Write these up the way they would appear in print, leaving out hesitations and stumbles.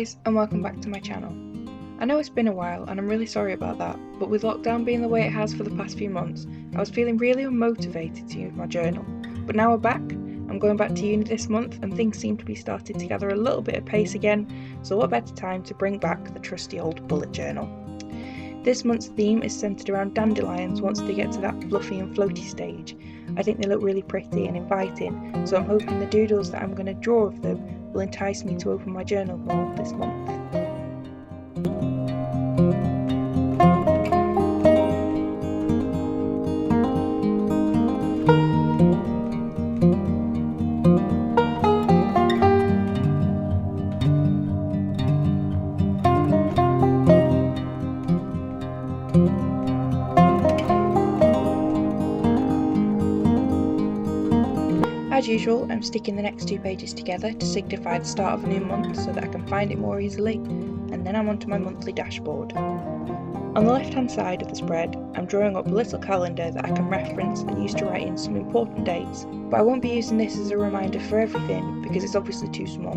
guys, and welcome back to my channel. I know it's been a while and I'm really sorry about that, but with lockdown being the way it has for the past few months, I was feeling really unmotivated to use my journal. But now we're back, I'm going back to uni this month and things seem to be starting to gather a little bit of pace again, so what better time to bring back the trusty old bullet journal. This month's theme is centred around dandelions once they get to that fluffy and floaty stage. I think they look really pretty and inviting, so I'm hoping the doodles that I'm going to draw of them will entice me to open my journal more this month. As usual, I'm sticking the next 2 pages together to signify the start of a new month so that I can find it more easily, and then I'm onto my monthly dashboard. On the left hand side of the spread, I'm drawing up a little calendar that I can reference and use to write in some important dates, but I won't be using this as a reminder for everything because it's obviously too small.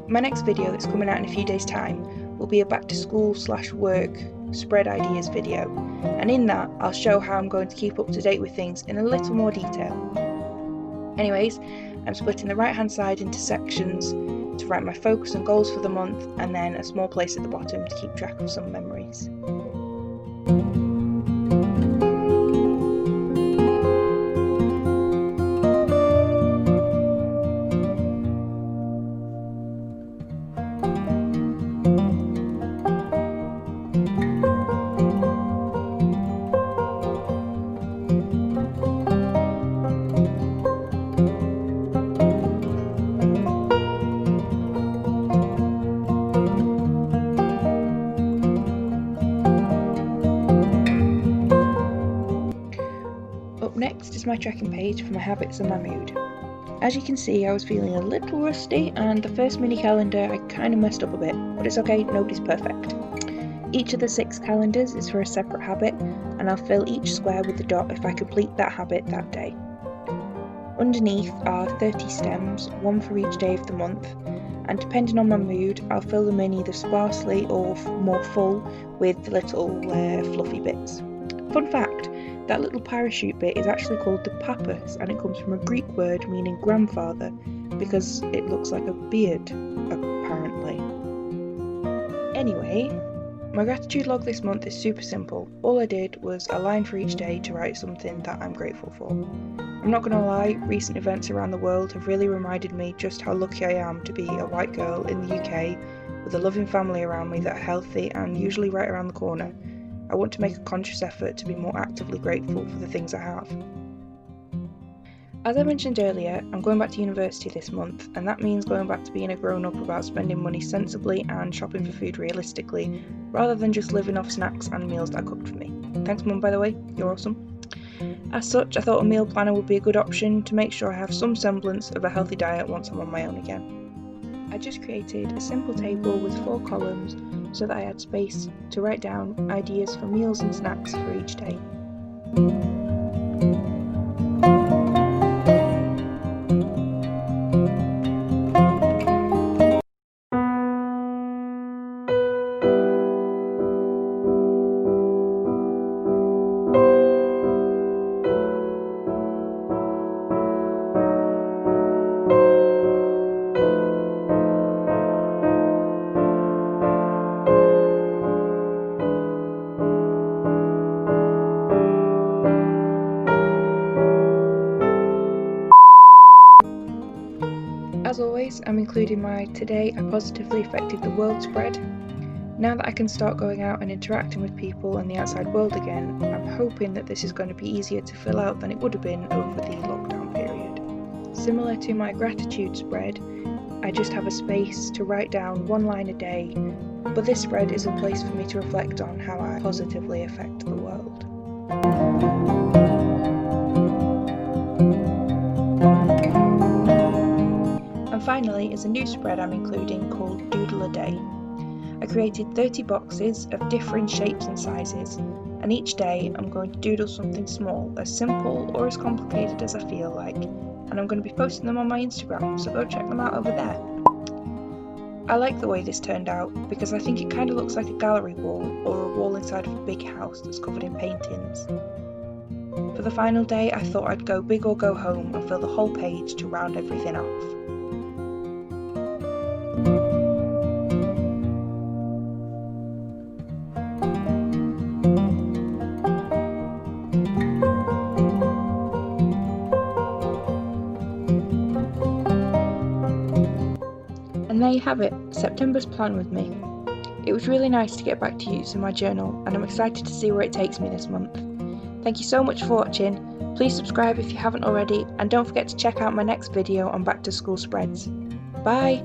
My next video that's coming out in a few days' time will be a back to school / work spread ideas video, and in that I'll show how I'm going to keep up to date with things in a little more detail. Anyways, I'm splitting the right hand side into sections to write my focus and goals for the month, and then a small place at the bottom to keep track of some memories. Up next is my tracking page for my habits and my mood. As you can see, I was feeling a little rusty and the first mini calendar I kind of messed up a bit, but it's okay, nobody's perfect. Each of the 6 calendars is for a separate habit, and I'll fill each square with the dot if I complete that habit that day. Underneath are 30 stems, one for each day of the month, and depending on my mood, I'll fill them in either sparsely or more full with the little fluffy bits. Fun fact, that little parachute bit is actually called the pappus, and it comes from a Greek word meaning grandfather because it looks like a beard, apparently. Anyway, my gratitude log this month is super simple. All I did was a line for each day to write something that I'm grateful for. I'm not gonna lie, recent events around the world have really reminded me just how lucky I am to be a white girl in the UK with a loving family around me that are healthy and usually right around the corner. I want to make a conscious effort to be more actively grateful for the things I have. As I mentioned earlier, I'm going back to university this month, and that means going back to being a grown-up about spending money sensibly and shopping for food realistically, rather than just living off snacks and meals that are cooked for me. Thanks Mum, by the way, you're awesome. As such, I thought a meal planner would be a good option to make sure I have some semblance of a healthy diet once I'm on my own again. I just created a simple table with 4 columns so that I had space to write down ideas for meals and snacks for each day. As always, I'm including my Today I Positively Affected the World spread. Now that I can start going out and interacting with people and the outside world again, I'm hoping that this is going to be easier to fill out than it would have been over the lockdown period. Similar to my gratitude spread, I just have a space to write down 1 line a day, but this spread is a place for me to reflect on how I positively affect the world. And finally is a new spread I'm including called Doodle a Day. I created 30 boxes of differing shapes and sizes, and each day I'm going to doodle something small, as simple or as complicated as I feel like, and I'm going to be posting them on my Instagram, so go check them out over there. I like the way this turned out because I think it kind of looks like a gallery wall or a wall inside of a big house that's covered in paintings. For the final day, I thought I'd go big or go home and fill the whole page to round everything off. And there you have it, September's plan with me. It was really nice to get back to using my journal, and I'm excited to see where it takes me this month. Thank you so much for watching. Please subscribe if you haven't already, and don't forget to check out my next video on back to school spreads. Bye!